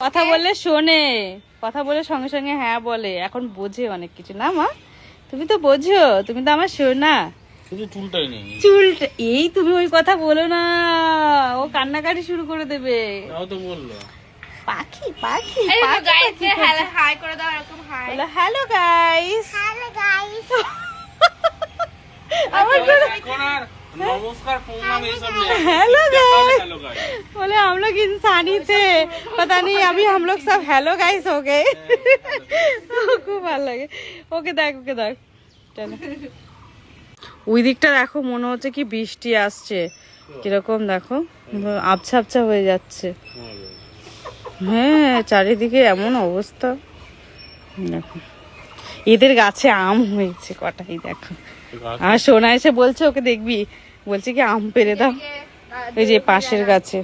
কথা বললে শোনে, কথা বলে সঙ্গে সঙ্গে হ্যাঁ বলে, এখন বোঝে অনেক কিছু না মা? তুমি তো বোঝো, তুমি তো আমার শোনা। শুধু চুলটাই নেই, চুলটা এই তুমি ওই কথা বলো না, ও কান্নাকাটি শুরু করে দেবে। তাও তো বললো পাখি পাখি হাই করে দাও, এরকম হাই। বলো হ্যালো গাইস। Hello guys. আমার এখন আর नमस्कार प्रणाम ये सब नहीं। हेलो गाइस, हेलो गाइस बोले हम लोग इंसानी थे, पता नहीं अभी हम लोग सब हेलो गाइस हो गए। খুব ভালো লাগে। ওকে দেখ, ওকে দেখ, চলো। ওই দিকটা দেখো, মনে হচ্ছে কি বৃষ্টি আসছে, কিরকম দেখো আবছা আবছা হয়ে যাচ্ছে। হ্যাঁ, চারিদিকে এমন অবস্থা দেখো। এদের গাছে আম হয়েছে কটাই দেখো। আর সোনা এসে বলছে ওকে দেখবি, বলছে কি আম পেরে দাও, এই যে পাশের গাছে।